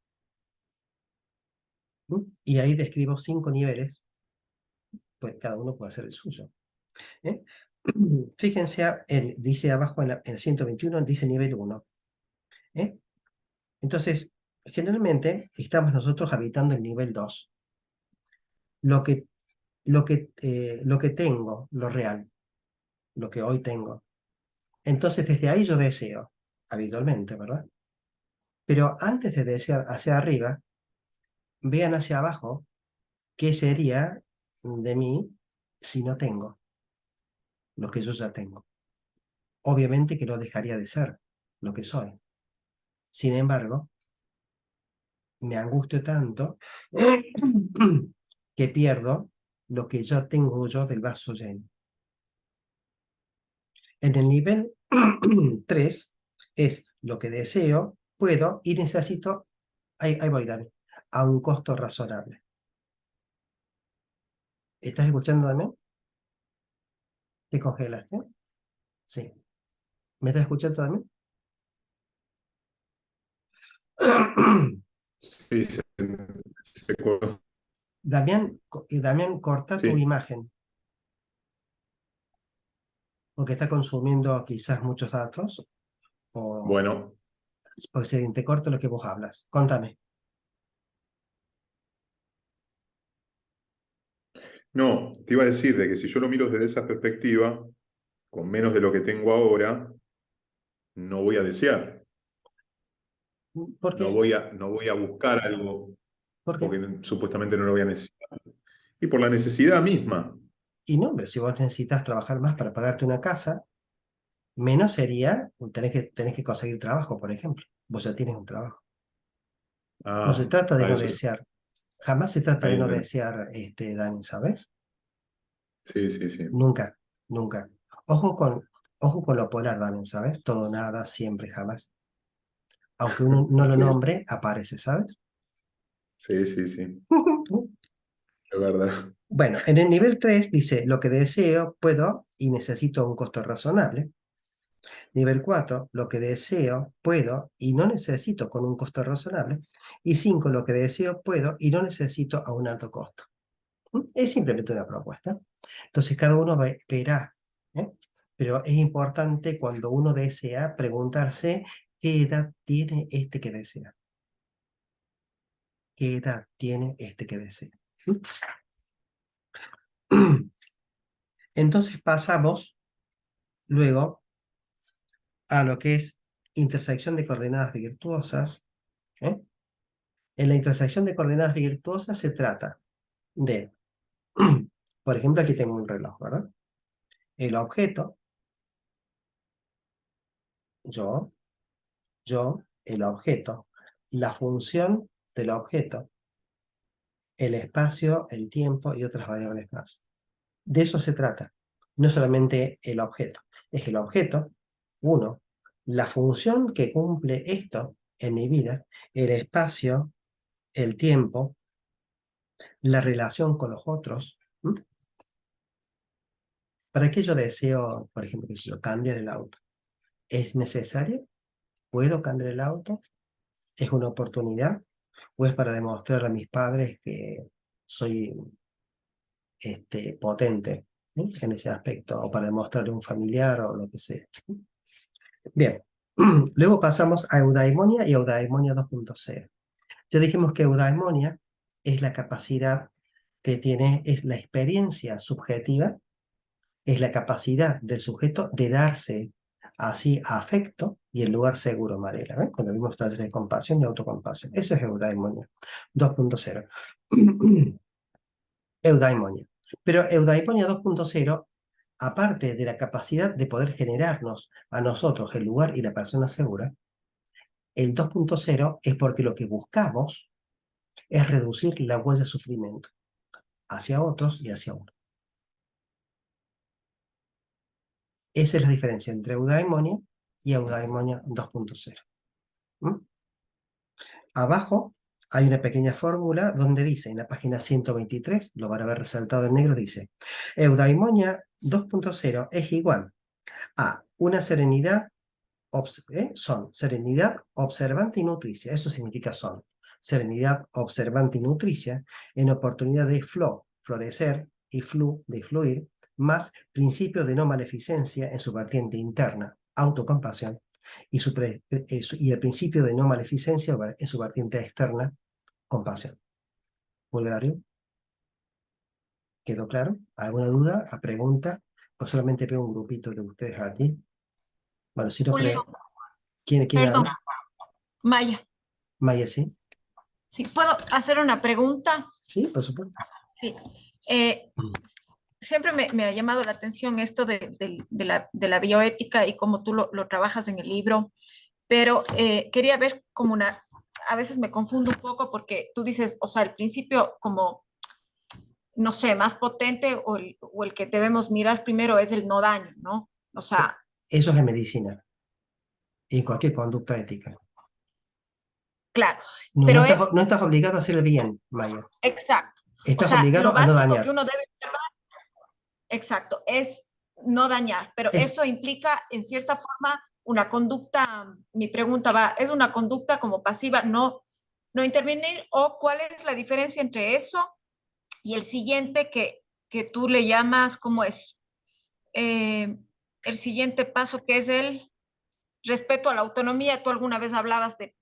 ¿Mm? Y ahí describo 5 niveles, pues cada uno puede hacer el suyo. ¿Eh? Fíjense, dice abajo en el 121, dice nivel 1. ¿Eh? Entonces, generalmente estamos nosotros habitando el nivel 2. Lo que, lo que tengo, lo real, lo que hoy tengo. Entonces, desde ahí yo deseo, habitualmente, ¿verdad? Pero antes de desear hacia arriba, vean hacia abajo qué sería de mí si no tengo lo que yo ya tengo. Obviamente que no dejaría de ser lo que soy. Sin embargo, me angustio tanto que pierdo lo que ya tengo yo del vaso lleno. En el nivel 3 es lo que deseo, puedo y necesito, ahí voy, Dani, a un costo razonable. ¿Estás escuchando también? ¿Te congelaste? Sí. ¿Me estás escuchando también? Sí, se cortó. Damián, corta tu Sí. imagen, porque está consumiendo quizás muchos datos, o Bueno, porque se te corta lo que vos hablas. Contame. no, te iba a decir de que si yo lo miro desde esa perspectiva, con menos de lo que tengo ahora, no voy a desear, Porque, no voy a buscar algo porque, porque supuestamente no lo voy a necesitar. Y por la necesidad misma. y no, pero si vos necesitas trabajar más para pagarte una casa, menos sería tenés que conseguir trabajo, por ejemplo. Vos ya tienes un trabajo. No se Ah, trata de a no eso sí, desear. Jamás se trata de ahí no entendí. desear, Dani, ¿sabes? Sí, sí, sí. Nunca, nunca. Ojo con lo polar también, ¿sabes? Todo, nada, siempre, jamás. Aunque uno no lo Sí, nombre, aparece, ¿sabes? sí, sí, sí, es verdad. Bueno, en el nivel 3 dice, lo que deseo, puedo y necesito a un costo razonable. Nivel 4, lo que deseo, puedo y no necesito con un costo razonable. Y 5, lo que deseo, puedo y no necesito a un alto costo. Es simplemente una propuesta. Entonces cada uno verá, ¿eh? Pero es importante cuando uno desea preguntarse qué edad tiene este que desea. ¿Qué edad tiene este que desea? Entonces pasamos luego a lo que es intersección de coordenadas virtuosas, ¿eh? En la intersección de coordenadas virtuosas se trata de, por ejemplo, aquí tengo un reloj, ¿verdad? El objeto, yo, el objeto, la función del objeto, el espacio, el tiempo y otras variables más. De eso se trata. No solamente el objeto. Es que el objeto, uno, la función que cumple esto en mi vida, el espacio, el tiempo, la relación con los otros. ¿Mm? ¿Para qué yo deseo, por ejemplo, que yo cambiar el auto? ¿Es necesario? ¿Puedo cambiar el auto? ¿Es una oportunidad? ¿O es para demostrar a mis padres que soy potente, ¿eh? En ese aspecto? O para demostrarle a un familiar o lo que sea. Bien. Luego pasamos a eudaimonia y eudaimonia 2.0. Ya dijimos que eudaimonia es la capacidad que tiene, es la experiencia subjetiva, es la capacidad del sujeto de darse así afecto y el lugar seguro, Mariela, ¿eh? Cuando vimos talleres de compasión y autocompasión. Eso es eudaimonia 2.0. Eudaimonia. Pero eudaimonia 2.0, aparte de la capacidad de poder generarnos a nosotros el lugar y la persona segura, el 2.0 es porque lo que buscamos es reducir la huella de sufrimiento hacia otros y hacia uno. Esa es la diferencia entre eudaimonia y eudaimonia 2.0. ¿Mm? Abajo hay una pequeña fórmula donde dice, en la página 123, lo van a ver resaltado en negro, dice, eudaimonia 2.0 es igual a una serenidad, son serenidad observante y nutricia, eso significa son, serenidad observante y nutricia, en oportunidad de florecer, y flu, de fluir, más principio de no maleficencia en su vertiente interna, autocompasión, y el principio de no maleficencia en su vertiente externa, compasión. ¿Vulgario? ¿Quedó claro? ¿Alguna duda? ¿A pregunta? Pues solamente veo un grupito de ustedes aquí. Bueno, si no, Julio, ¿quién perdón, habla? Maya, Maya, ¿sí? ¿sí puedo hacer una pregunta? Sí, por supuesto. Sí. Siempre me ha llamado la atención esto de la bioética y cómo tú lo trabajas en el libro, pero quería ver como a veces me confundo un poco porque tú dices, o sea, el principio como, no sé, más potente o el que debemos mirar primero es el no daño, ¿no? O sea, Eso es en medicina y en cualquier conducta ética. claro, No, pero es no estás obligado a hacer el bien, Maya. exacto. O Estás sea, lo obligado a no básico que dañar. uno debe exacto, es no dañar, pero Es, eso implica en cierta forma una conducta, mi pregunta va, ¿es una conducta como pasiva, no intervenir o cuál es la diferencia entre eso y el siguiente que tú le llamas, ¿cómo es? El siguiente paso que es el respeto a la autonomía. Tú alguna vez hablabas de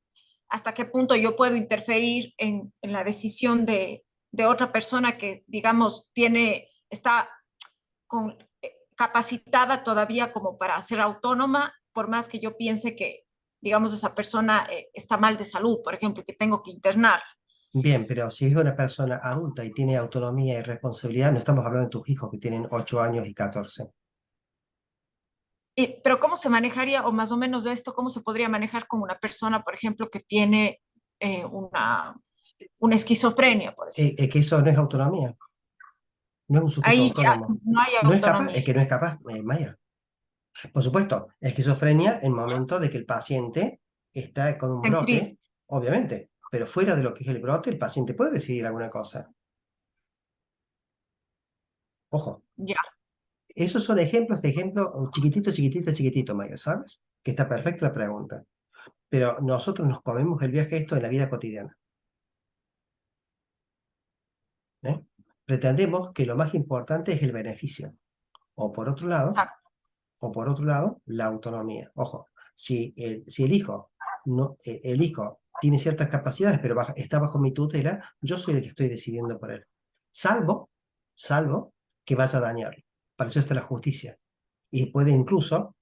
hasta qué punto yo puedo interferir en la decisión de otra persona que, digamos, está capacitada todavía como para ser autónoma, por más que yo piense que, digamos, esa persona está mal de salud, por ejemplo, que tengo que internar. bien, pero si es una persona adulta y tiene autonomía y responsabilidad, no estamos hablando de tus hijos que tienen 8 años y 14. Pero ¿cómo se manejaría, o más o menos de esto, cómo se podría manejar con una persona, por ejemplo, que tiene una esquizofrenia, por ejemplo? Que eso no es autonomía. No es un sujeto Ahí ya autónomo. no hay No es capaz, es autonomía. que no es capaz, Maya. Por supuesto, esquizofrenia en el momento de que el paciente está con un En crisis, brote, obviamente, pero fuera de lo que es el brote, el paciente puede decidir alguna cosa. Ojo, ya. esos son ejemplos chiquitito, chiquitito, chiquitito, Maya, ¿sabes? Que está perfecta la pregunta. Pero nosotros nos comemos el viaje esto en la vida cotidiana. ¿Eh? Pretendemos que lo más importante es el beneficio. O por otro lado, Exacto. la autonomía. Ojo, si el hijo, no, el hijo tiene ciertas capacidades, pero está bajo mi tutela, yo soy el que estoy decidiendo por él. Salvo, salvo que vaya a dañarlo. Para eso está la justicia. Y puede incluso,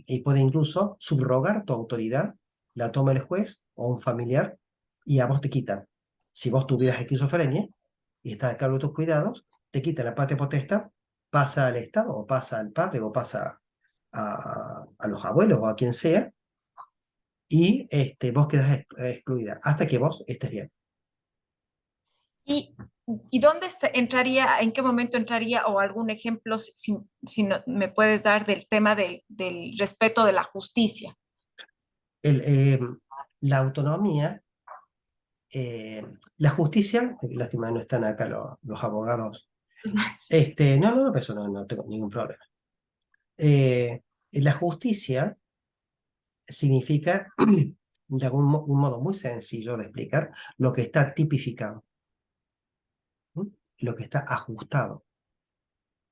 y puede incluso subrogar tu autoridad, la toma el juez o un familiar, y a vos te quitan. Si vos tuvieras esquizofrenia y estás a cargo de tus cuidados, te quitan la patria potestad, pasa al Estado, o pasa al padre, o pasa a los abuelos o a quien sea, y vos quedás excluida hasta que vos estés bien. ¿Y, y dónde entraría, en qué momento entraría, o algún ejemplo, si me puedes dar del tema del respeto de la justicia? El, eh, la autonomía, la justicia, lástima no están acá los abogados. No, pero eso no tengo ningún problema. La justicia significa, de un modo muy sencillo de explicar, lo que está tipificado, ¿sí? Lo que está ajustado,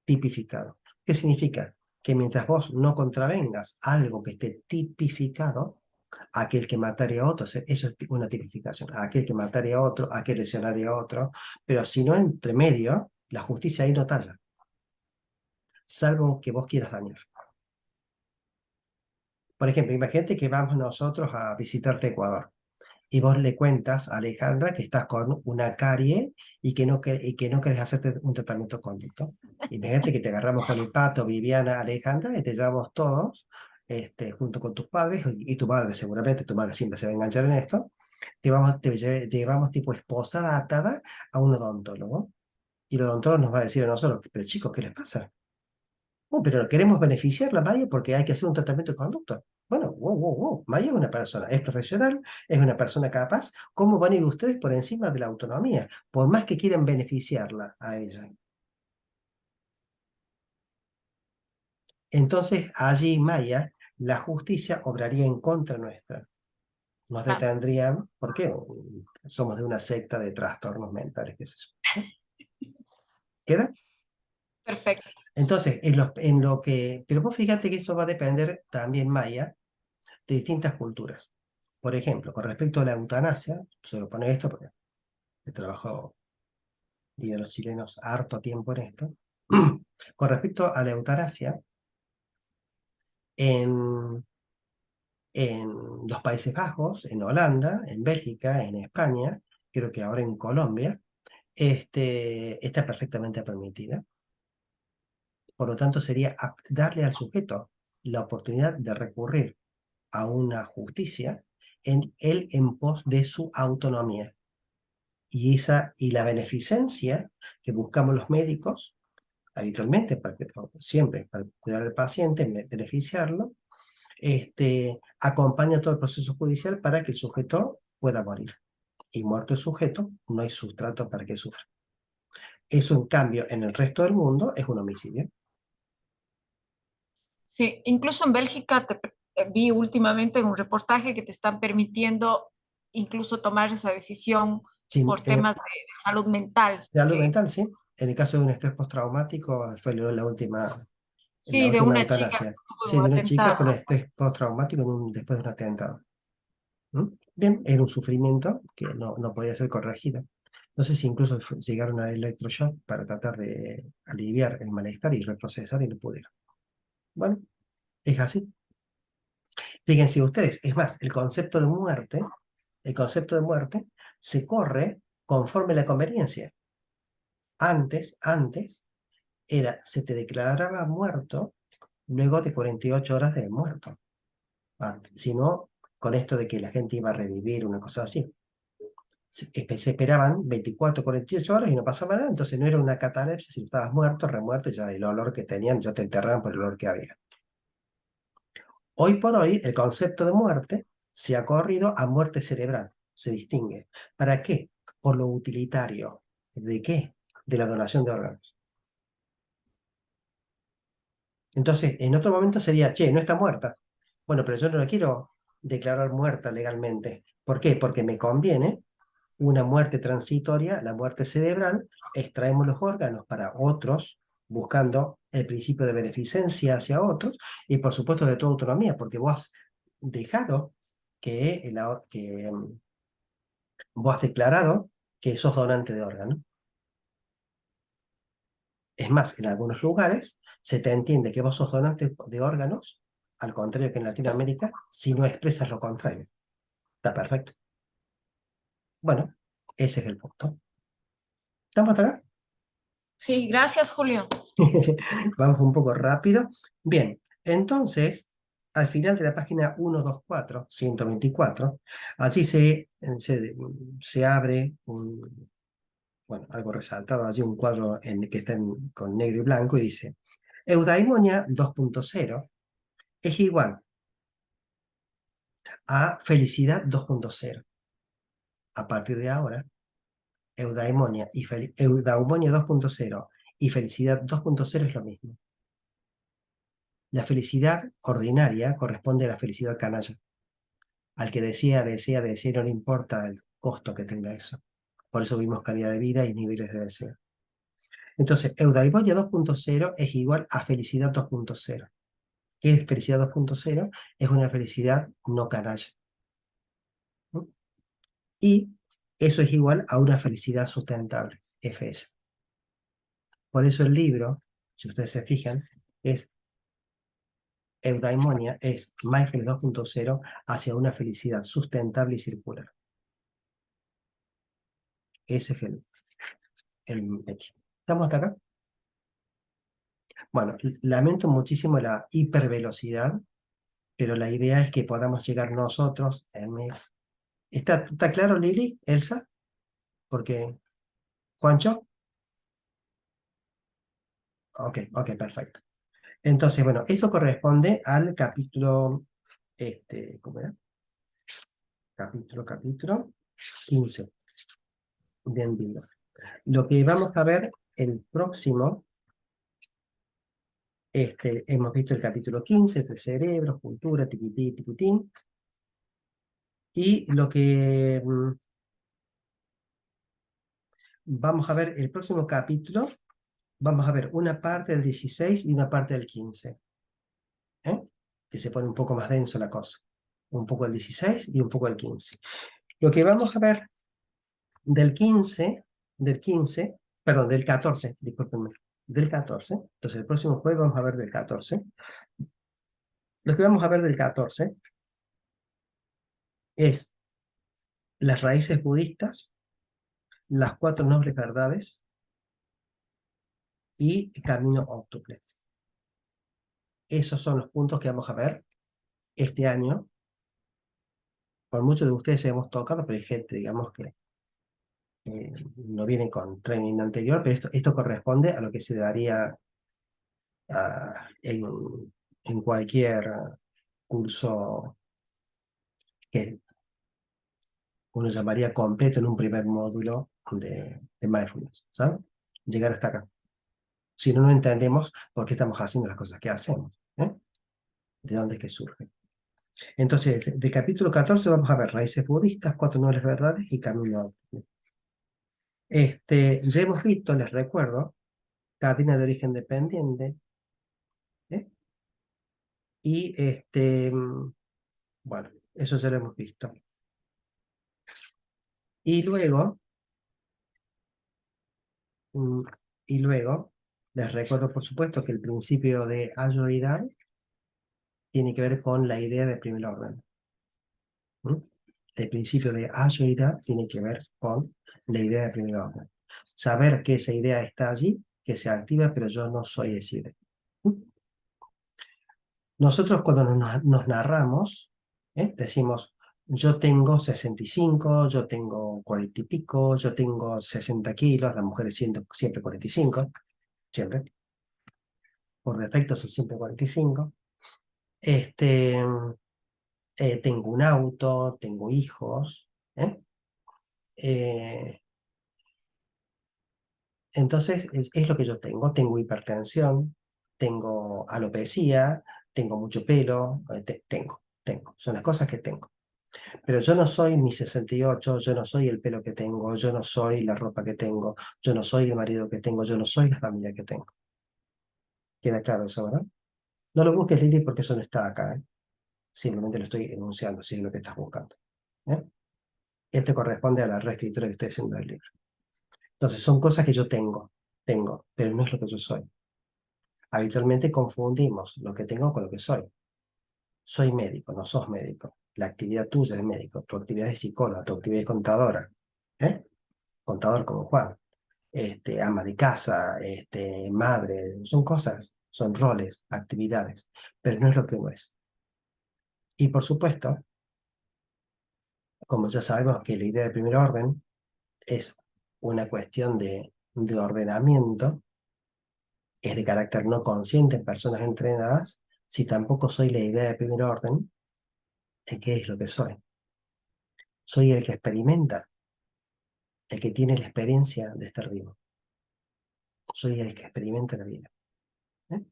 tipificado. ¿Qué significa? Que mientras vos no contravengas algo que esté tipificado, aquel que matare a otro, eso es una tipificación, aquel que matare a otro, aquel lesionaría a otro, pero si no entre medio, la justicia ahí no talla, salvo que vos quieras dañar. Por ejemplo, imagínate que vamos nosotros a visitarte Ecuador y vos le cuentas a Alejandra que estás con una carie y que no querés hacerte un tratamiento conducto. Imagínate que te agarramos con el Pato, Viviana, Alejandra, y te llevamos todos, junto con tus padres, y tu madre seguramente, tu madre siempre se va a enganchar en esto, te llevamos tipo esposada atada a un odontólogo. Y el odontólogo nos va a decir a nosotros, pero chicos, ¿qué les pasa? Pero queremos beneficiar la Maya porque hay que hacer un tratamiento de conducta. Bueno, wow. Maya es una persona, es profesional, es una persona capaz. ¿Cómo van a ir ustedes por encima de la autonomía? Por más que quieran beneficiarla a ella. Entonces, allí, Maya, la justicia obraría en contra nuestra. Nos Claro, detendrían, porque somos de una secta de trastornos mentales, ¿qué es eso? ¿Queda? perfecto. Entonces, pero vos fíjate que eso va a depender también, Maya, de distintas culturas. Por ejemplo, con respecto a la eutanasia, solo pone esto porque he trabajado, dirían los chilenos, harto tiempo en esto. Con respecto a la eutanasia, en, en los Países Bajos, en Holanda, en Bélgica, en España, creo que ahora en Colombia, está perfectamente permitida. Por lo tanto, sería darle al sujeto la oportunidad de recurrir a una justicia en pos de su autonomía. Y la beneficencia que buscamos los médicos habitualmente, siempre para cuidar al paciente, beneficiarlo, acompaña todo el proceso judicial para que el sujeto pueda morir. Y muerto el sujeto, no hay sustrato para que sufra. Eso, en cambio, en el resto del mundo es un homicidio. Sí, incluso en Bélgica vi últimamente en un reportaje que te están permitiendo incluso tomar esa decisión Sin, por temas de salud mental, salud que mental, sí. En el caso de un estrés postraumático, fue la sí, de última una chica eutanasia. que tuvo Sí, un de una chica atentado. con estrés postraumático después de un atentado. ¿Mm? Bien, era un sufrimiento que no podía ser corregido. No sé si incluso llegaron a electroshock para tratar de aliviar el malestar y reprocesar y no pudieron. Bueno, es así. Fíjense ustedes, es más, el concepto de muerte se corre conforme la conveniencia. Antes se te declaraba muerto luego de 48 horas de muerto. Si no, con esto de que la gente iba a revivir, una cosa así. se esperaban 24, 48 horas y no pasaba nada, entonces no era una catalepsia, si estabas muerto, remuerto, ya el olor que tenían, ya te enterraban por el olor que había. Hoy por hoy, el concepto de muerte se ha corrido a muerte cerebral, se distingue. ¿Para qué? Por lo utilitario. ¿De qué? De la donación de órganos. Entonces, en otro momento sería, che, no está muerta. Bueno, pero yo no la quiero declarar muerta legalmente. ¿Por qué? Porque me conviene una muerte transitoria, la muerte cerebral, extraemos los órganos para otros, buscando el principio de beneficencia hacia otros, y por supuesto de tu autonomía, porque vos has dejado vos has declarado que sos donante de órganos. Es más, en algunos lugares se te entiende que vos sos donante de órganos, al contrario que en Latinoamérica, si no expresas lo contrario. Está perfecto. Bueno, ese es el punto. ¿Estamos hasta acá? Sí, gracias, Julio. Vamos un poco rápido. Bien, entonces, al final de la página 124, 124, allí se abre algo resaltado, allí un cuadro que está con negro y blanco y dice, Eudaimonia 2.0 es igual a felicidad 2.0. A partir de ahora, Eudaimonia 2.0 y felicidad 2.0 es lo mismo. La felicidad ordinaria corresponde a la felicidad canalla. Al que desea, no le importa el costo que tenga eso. Por eso vimos calidad de vida y niveles de deseo. Entonces, Eudaimonia 2.0 es igual a felicidad 2.0. ¿Qué es felicidad 2.0? Es una felicidad no canalla. ¿Mm? Y eso es igual a una felicidad sustentable, FS. Por eso el libro, si ustedes se fijan, es Eudaimonia, es Mindfulness 2.0 hacia una felicidad sustentable y circular. Ese es el hecho. ¿Estamos hasta acá? Bueno, lamento muchísimo la hipervelocidad, pero la idea es que podamos llegar nosotros. ¿Está claro, Lili? ¿Elsa? Porque, ¿Juancho? Ok, perfecto. Entonces, bueno, esto corresponde al capítulo, ¿cómo era? Capítulo 15. Bien, bien. Lo que vamos a ver el próximo, hemos visto el capítulo 15, de cerebros, cultura, tiquití, tiquitín. Y lo que vamos a ver el próximo capítulo, vamos a ver una parte del 16 y una parte del 15. Que se pone un poco más denso la cosa. Un poco el 16 y un poco el 15. Lo que vamos a ver del 14, discúlpenme, del 14. Entonces el próximo jueves vamos a ver del 14. Lo que vamos a ver del 14 es las raíces budistas, las 4 nobles verdades y el camino óctuple. Esos son los puntos que vamos a ver este año. Por muchos de ustedes hemos tocado, pero hay gente, digamos, que no viene con training anterior, pero esto corresponde a lo que se daría en cualquier curso que uno llamaría completo en un primer módulo de mindfulness, ¿sabes? Llegar hasta acá. Si no, no entendemos por qué estamos haciendo las cosas que hacemos, de dónde es que surge. Entonces, del capítulo 14 vamos a ver raíces budistas, 4 nobles verdades y camino. Ya hemos visto, les recuerdo, cadena de origen dependiente, y bueno, eso ya lo hemos visto. Y luego, les recuerdo por supuesto que el principio de ayoidad tiene que ver con la idea de primer orden. El principio de ayoidad tiene que ver con la idea de primer orden. Saber que esa idea está allí, que se activa, pero yo no soy esa idea. Nosotros cuando nos narramos, decimos, Yo tengo 65, yo tengo 40 y pico, yo tengo 60 kilos, las mujeres siempre 45, siempre. Por defecto son siempre 45. Este, tengo un auto, tengo hijos. ¿Eh? Eh, entonces, es lo que yo tengo. Tengo hipertensión, tengo alopecia, tengo mucho pelo, tengo. Son las cosas que tengo. Pero yo no soy mi 68, yo no soy el pelo que tengo, yo no soy la ropa que tengo, yo no soy el marido que tengo, yo no soy la familia que tengo. ¿Queda claro eso, verdad? No lo busques, Lili, porque eso no está acá, ¿eh? Simplemente lo estoy enunciando, si es lo que estás buscando. ¿Eh? Este corresponde a la reescritura que estoy haciendo del libro. Entonces, son cosas que yo tengo, pero no es lo que yo soy. Habitualmente confundimos lo que tengo con lo que soy. Soy médico, no sos médico. La actividad tuya es médico, tu actividad es psicóloga, tu actividad es contadora. ¿Eh? Contador como Juan. Ama de casa, madre, son cosas, son roles, actividades, pero no es lo que uno es. Y por supuesto, como ya sabemos que la idea de primer orden es una cuestión de ordenamiento, es de carácter no consciente en personas entrenadas, si tampoco soy la idea de primer orden, ¿qué es lo que soy? Soy el que experimenta, el que tiene la experiencia de estar vivo. Soy el que experimenta la vida. ¿Eh?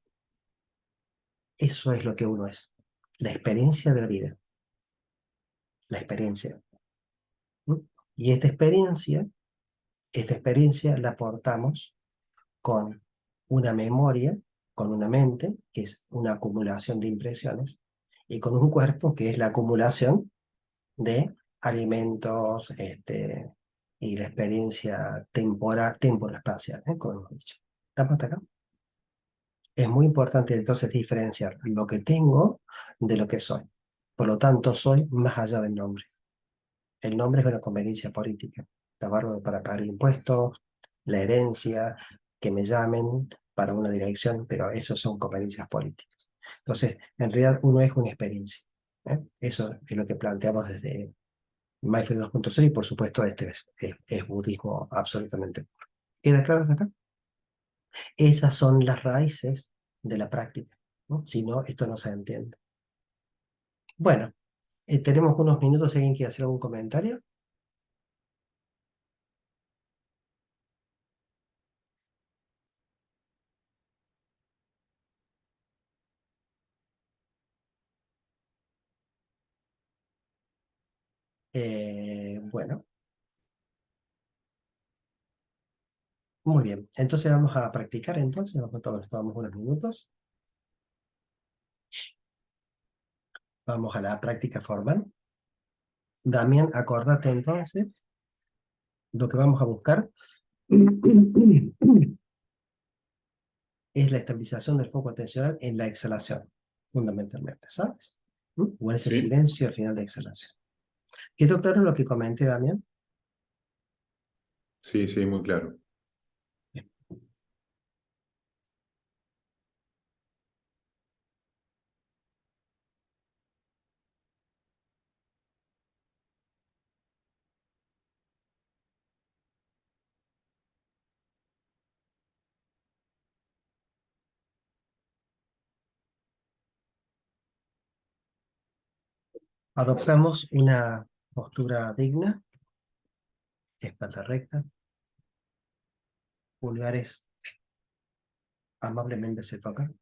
Eso es lo que uno es, la experiencia de la vida, la experiencia. ¿Mm? Y esta experiencia la aportamos con una memoria, con una mente, que es una acumulación de impresiones, y con un cuerpo, que es la acumulación de alimentos, y la experiencia temporoespacial, como hemos dicho. ¿Estamos hasta acá? Es muy importante entonces diferenciar lo que tengo de lo que soy. Por lo tanto, soy más allá del nombre. El nombre es una conveniencia política. Está bárbaro para pagar impuestos, la herencia, que me llamen para una dirección, pero eso son conveniencias políticas. Entonces, en realidad uno es una experiencia. ¿Eh? Eso es lo que planteamos desde Mindfulness 2.0 y por supuesto este es budismo absolutamente puro. ¿Queda claro hasta acá? Esas son las raíces de la práctica, ¿no? Si no, esto no se entiende. Bueno, tenemos unos minutos si alguien quiere hacer algún comentario. Bueno, muy bien. Entonces vamos a practicar entonces. Nosotros tomamos unos minutos. Vamos a la práctica formal. Damián, acordate entonces lo que vamos a buscar es la estabilización del foco atencional en la exhalación, fundamentalmente, ¿sabes? O en ese Sí. silencio al final de exhalación. ¿Quedó claro lo que comenté, Damián? Sí, sí, muy claro. Adoptamos una postura digna, espalda recta, pulgares amablemente se tocan.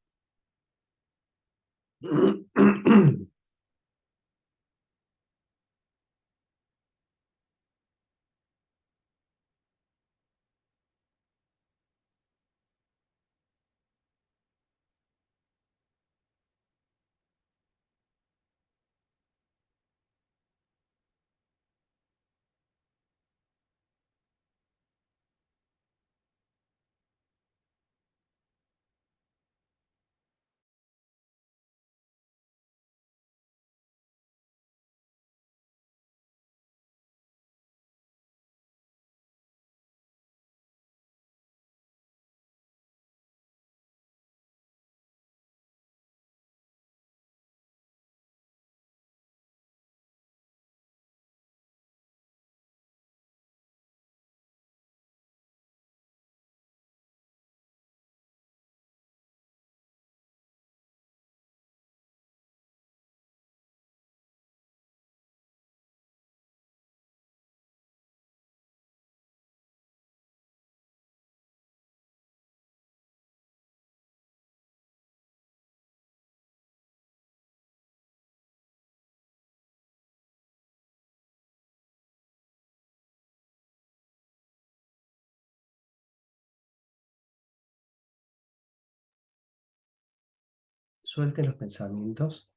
Suelten los pensamientos,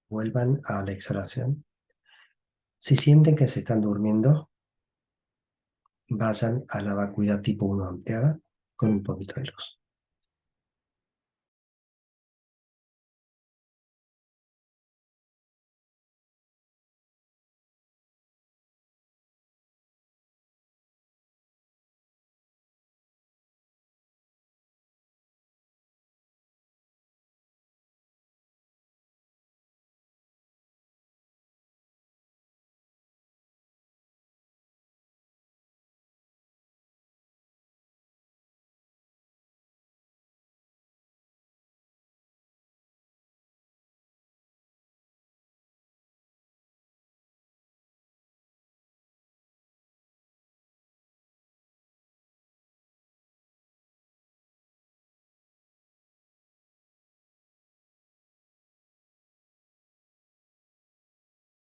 vuelvan a la exhalación. Si sienten que se están durmiendo, vayan a la vacuidad tipo 1 ampliada con un poquito de luz.